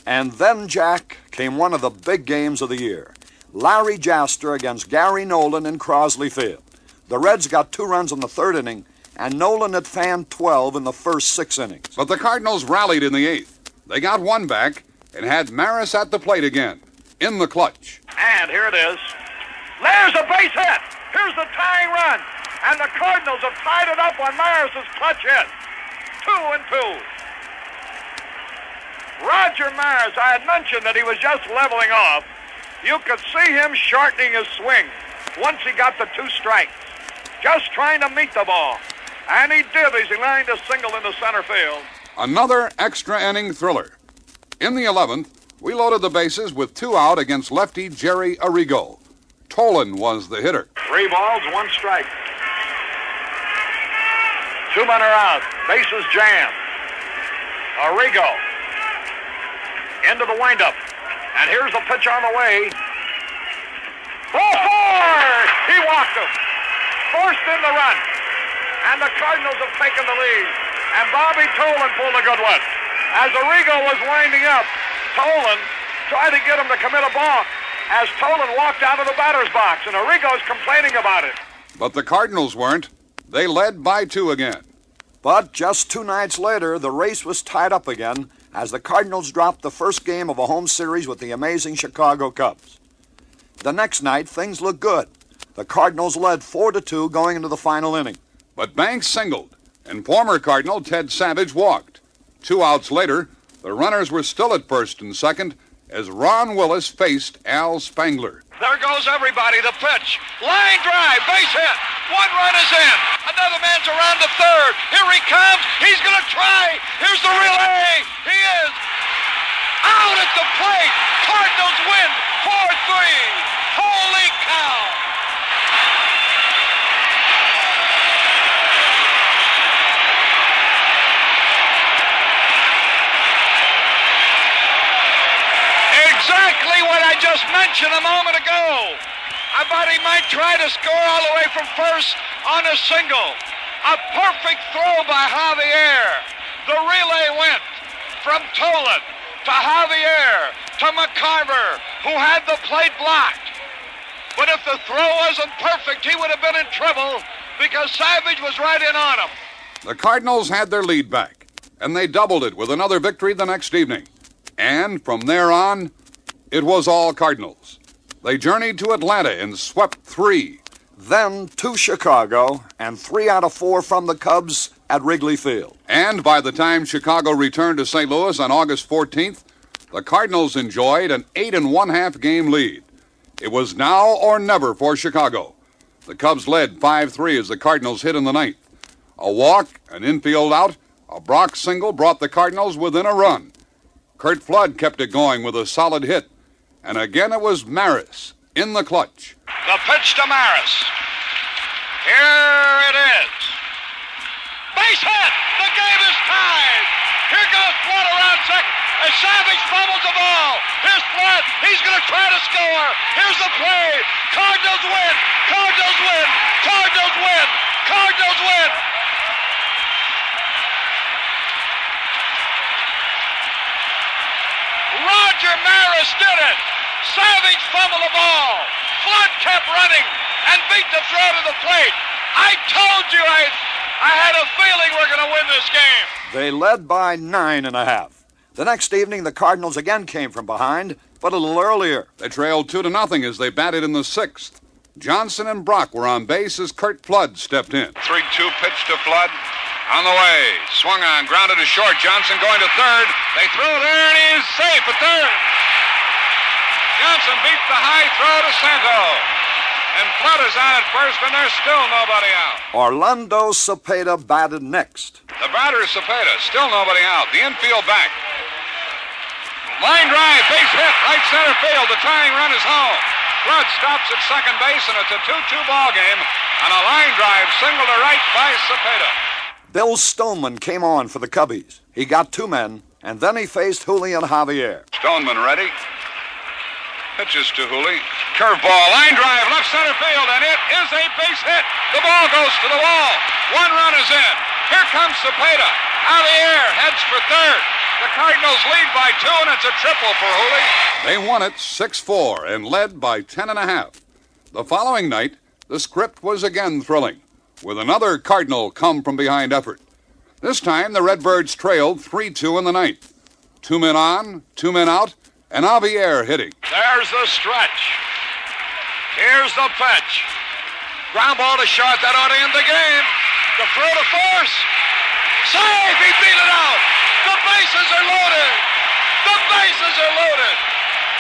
And then, Jack, came one of the big games of the year. Larry Jaster against Gary Nolan in Crosley Field. The Reds got 2 runs in the 3rd inning, and Nolan had fanned 12 in the first 6 innings. But the Cardinals rallied in the 8th. They got 1 back and had Maris at the plate again, in the clutch. And here it is. There's a base hit. Here's the tying run. And the Cardinals have tied it up on Maris's clutch hit. 2-2. Roger Maris, I had mentioned that he was just leveling off. You could see him shortening his swing once he got the 2 strikes. Just trying to meet the ball. And he did as he lined a single into center field. Another extra inning thriller. In the 11th, we loaded the bases with 2 out against lefty Jerry Arrigo. Tolan was the hitter. 3 balls, 1 strike. 2 men are out. Bases jammed. Arrigo into the windup. And here's the pitch on the way. Ball 4! He walked him. Forced in the run. And the Cardinals have taken the lead. And Bobby Tolan pulled a good one. As Arrigo was winding up, Tolan tried to get him to commit a balk as Tolan walked out of the batter's box, and Arrigo's complaining about it. But the Cardinals weren't. They led by 2 again. But just 2 nights later, the race was tied up again as the Cardinals dropped the first game of a home series with the amazing Chicago Cubs. The next night, things looked good. The Cardinals led 4-2 going into the final inning. But Banks singled, and former Cardinal Ted Savage walked. 2 outs later, the runners were still at first and second as Ron Willis faced Al Spangler. There goes everybody. The pitch. Line drive. Base hit. 1 run is in. Another man's around to third. Here he comes. He's going to try. Here's the relay. He is out at the plate. Cardinals win 4-3. Holy cow. Exactly what I just mentioned a moment ago. I thought he might try to score all the way from first on a single. A perfect throw by Javier. The relay went from Tolan to Javier to McCarver, who had the plate blocked. But if the throw wasn't perfect, he would have been in trouble because Savage was right in on him. The Cardinals had their lead back, and they doubled it with another victory the next evening. And from there on, it was all Cardinals. They journeyed to Atlanta and swept 3. Then to Chicago, and 3 out of 4 from the Cubs at Wrigley Field. And by the time Chicago returned to St. Louis on August 14th, the Cardinals enjoyed an 8 1/2 game lead. It was now or never for Chicago. The Cubs led 5-3 as the Cardinals hit in the 9th. A walk, an infield out, a Brock single brought the Cardinals within a run. Curt Flood kept it going with a solid hit. And again it was Maris in the clutch. The pitch to Maris. Here it is. Base hit. The game is tied. Here goes Flood around second. As Savage fumbles the ball. Here's Flood. He's going to try to score. Here's the play. Cardinals win. Cardinals win. Cardinals win. Cardinals win. Roger Maris did it. Savage fumbled the ball. Flood kept running and beat the throw to the plate. I told you I had a feeling we're going to win this game. They led by 9 1/2. The next evening, the Cardinals again came from behind, but a little earlier. They trailed 2-0 as they batted in the 6th. Johnson and Brock were on base as Curt Flood stepped in. 3-2 pitch to Flood. On the way. Swung on. Grounded to short. Johnson going to third. They throw there and he's safe at third. Johnson beats the high throw to Santo. And Flood is on at first, and there's still nobody out. Orlando Cepeda batted next. The batter is Cepeda. Still nobody out. The infield back. Line drive. Base hit. Right center field. The tying run is home. Flood stops at second base, and it's a 2-2 ball game. And a line drive single to right by Cepeda. Bill Stoneman came on for the Cubbies. He got 2 men, and then he faced Julian Javier. Stoneman ready. Pitches to Hooley. Curveball, line drive, left center field, and it is a base hit. The ball goes to the wall. 1 run is in. Here comes Cepeda. Javier heads for third. The Cardinals lead by 2, and it's a triple for Hooley. They won it 6-4 and led by 10.5. The following night, the script was again thrilling, with another Cardinal come-from-behind effort. This time, the Redbirds trailed 3-2 in the ninth. 2 men on, 2 men out, and Javier hitting. There's the stretch. Here's the pitch. Ground ball to short. That ought to end the game. The throw to first. Save! He beat it out. The bases are loaded. The bases are loaded.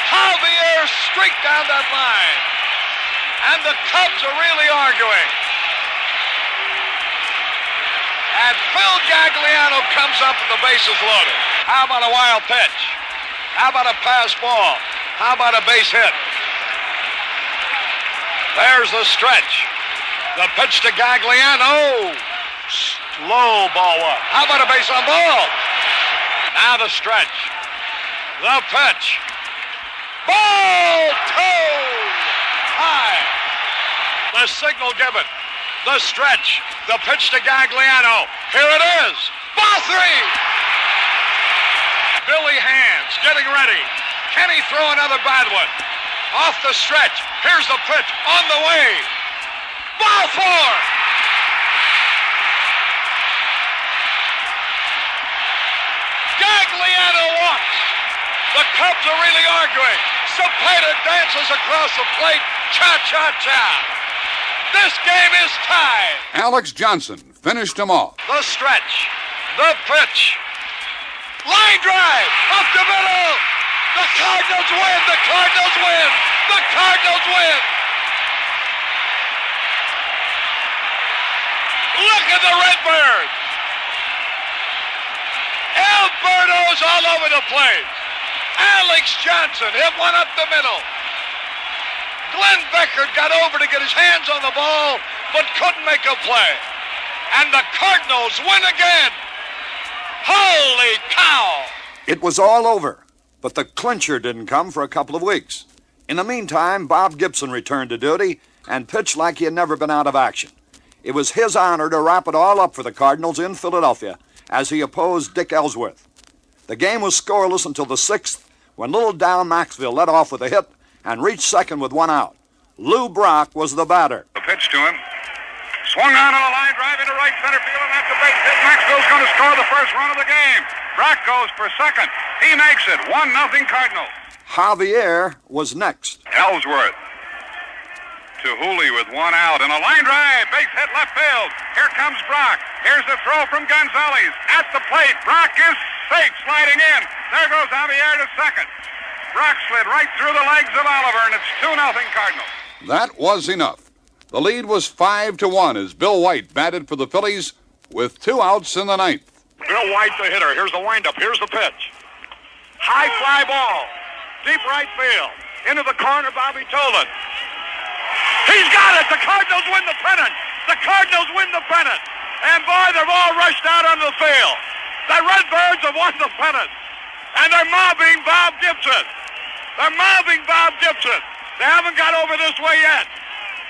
Javier streaked down that line. And the Cubs are really arguing. And Phil Gagliano comes up with the bases loaded. How about a wild pitch? How about a pass ball? How about a base hit? There's the stretch. The pitch to Gagliano. Slow ball one. How about a base on ball? Now the stretch. The pitch. Ball two. High. The signal given. The stretch. The pitch to Gagliano. Here it is. Ball three. Billy Hands getting ready. Can he throw another bad one? Off the stretch. Here's the pitch. On the way. Ball four. Gagliano walks. The Cubs are really arguing. Cepeda dances across the plate. Cha-cha-cha. This game is tied. Alex Johnson finished him off. The stretch. The pitch. Line drive. Up the middle. The Cardinals win. The Cardinals win. The Cardinals win. Look at the Redbirds. Alberto's all over the place. Alex Johnson hit one up the middle. Glenn Beckert got over to get his hands on the ball, but couldn't make a play. And the Cardinals win again. Holy cow! It was all over, but the clincher didn't come for a couple of weeks. In the meantime, Bob Gibson returned to duty and pitched like he had never been out of action. It was his honor to wrap it all up for the Cardinals in Philadelphia as he opposed Dick Ellsworth. The game was scoreless until the 6th, when little Down Maxville led off with a hit and reached second with 1 out. Lou Brock was the batter. The pitch to him. Swung on a line drive into right center field, and that's a base hit. Maxville's going to score the first run of the game. Brock goes for second. He makes it 1-0 Cardinals. Javier was next. Ellsworth to Hooley with 1 out, and a line drive, base hit left field. Here comes Brock. Here's the throw from Gonzalez. At the plate, Brock is safe, sliding in. There goes Javier to second. Brock slid right through the legs of Oliver, and it's 2-0 Cardinals. That was enough. The lead was 5-1 as Bill White batted for the Phillies with 2 outs in the ninth. Bill White, the hitter. Here's the windup. Here's the pitch. High fly ball. Deep right field. Into the corner, Bobby Tolan. He's got it. The Cardinals win the pennant. The Cardinals win the pennant. And boy, they've all rushed out onto the field. The Redbirds have won the pennant. And they're mobbing Bob Gibson. They're mobbing Bob Gibson. They haven't got over this way yet.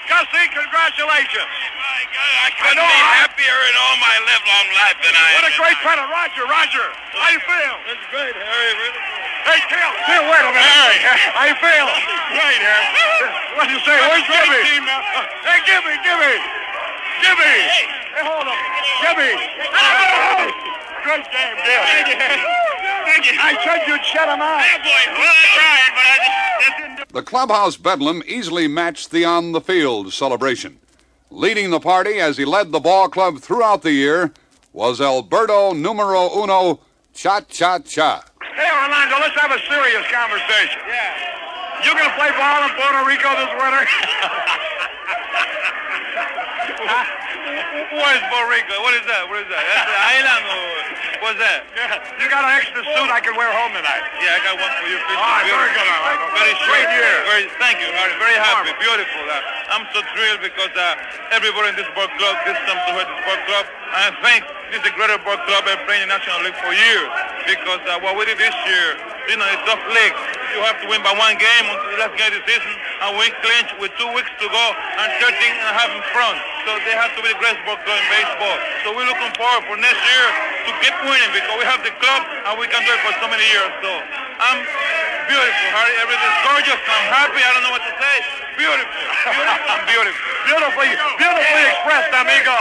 Gussie, congratulations. My God, I couldn't be happier in all my livelong life than I am. What a great pennant. Roger, how you feel? It's great, Harry. Really. Hey, Phil, wait a minute. Harry, how you feel? Great, Harry. What do you say? Where's Gibby? Hey, Gibby. Hey, hold on. Gibby. Great game, Gib. Thank you. I said you'd shut him out. Yeah, boy. Well, I tried, but I just didn't do it. The clubhouse bedlam easily matched the on-the-field celebration. Leading the party as he led the ball club throughout the year was Alberto Numero Uno Cha-Cha-Cha. Hey, Orlando, let's have a serious conversation. Yeah. You gonna play ball in Puerto Rico this winter? What is Puerto Rico? What is that? That's the island or what's that? Yeah. You got an extra suit I can wear home tonight. Yeah, I got one for you. All right, very good, Orlando. Very Great short. year. Thank you, Harry. Very happy. Marvelous. Beautiful. I'm so thrilled because everybody in this ball club gets something to hurt this ball club. And I think this is the greatest ball club ever playing in the National League for years. Because what we did this year, it's a tough league. You have to win by 1 game until the last game of the season. And we clinched with 2 weeks to go and 13 and a half in front. because they have to be the greatest ball club in baseball. So we're looking forward for next year to keep winning because we have the club and we can do it for so many years. So I'm beautiful, Harry. Everything's gorgeous. I'm happy. I don't know what to say. Beautiful. Beautiful. Beautifully expressed, amigo.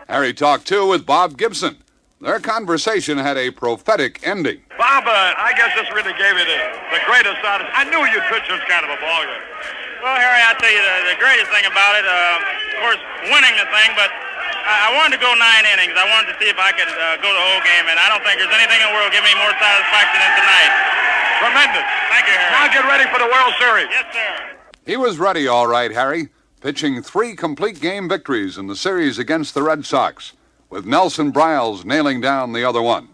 Harry talked, too, with Bob Gibson. Their conversation had a prophetic ending. Bob, I guess this really gave you the greatest out of it. I knew you'd pitch this kind of a ball game. Well, Harry, I'll tell you the greatest thing about it, of course, winning the thing, but I wanted to go 9 innings. I wanted to see if I could go the whole game, and I don't think there's anything in the world give me more satisfaction than tonight. Tremendous. Thank you, Harry. Now get ready for the World Series. Yes, sir. He was ready, all right, Harry, pitching 3 complete game victories in the series against the Red Sox, with Nelson Briles nailing down the other one.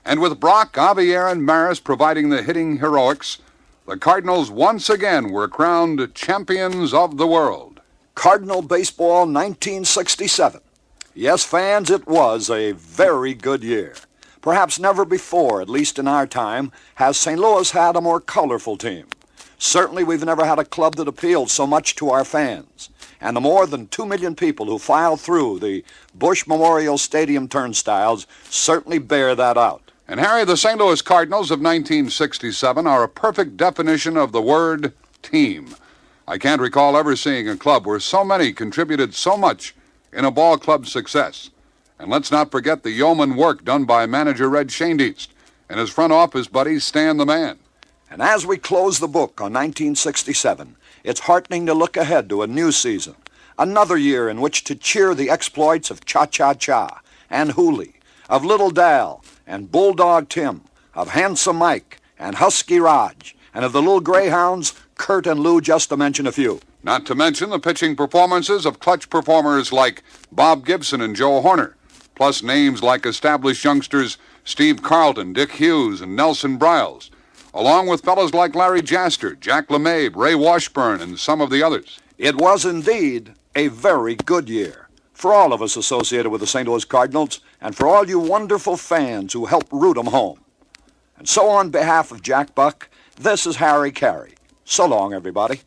And with Brock, Javier, and Maris providing the hitting heroics, the Cardinals once again were crowned champions of the world. Cardinal Baseball 1967. Yes, fans, it was a very good year. Perhaps never before, at least in our time, has St. Louis had a more colorful team. Certainly we've never had a club that appealed so much to our fans. And the more than 2 million people who filed through the Bush Memorial Stadium turnstiles certainly bear that out. And Harry, the St. Louis Cardinals of 1967 are a perfect definition of the word team. I can't recall ever seeing a club where so many contributed so much in a ball club's success. And let's not forget the yeoman work done by manager Red Schoendienst and his front office buddy Stan the Man. And as we close the book on 1967, it's heartening to look ahead to a new season, another year in which to cheer the exploits of Cha-Cha-Cha and Hooley, of Little Dal and Bulldog Tim, of Handsome Mike and Husky Raj, and of the Little Greyhounds, Kurt and Lou, just to mention a few. Not to mention the pitching performances of clutch performers like Bob Gibson and Joe Horner, plus names like established youngsters Steve Carlton, Dick Hughes, and Nelson Briles, along with fellows like Larry Jaster, Jack LeMabe, Ray Washburn, and some of the others. It was indeed a very good year for all of us associated with the St. Louis Cardinals and for all you wonderful fans who helped root them home. And so on behalf of Jack Buck, this is Harry Caray. So long, everybody.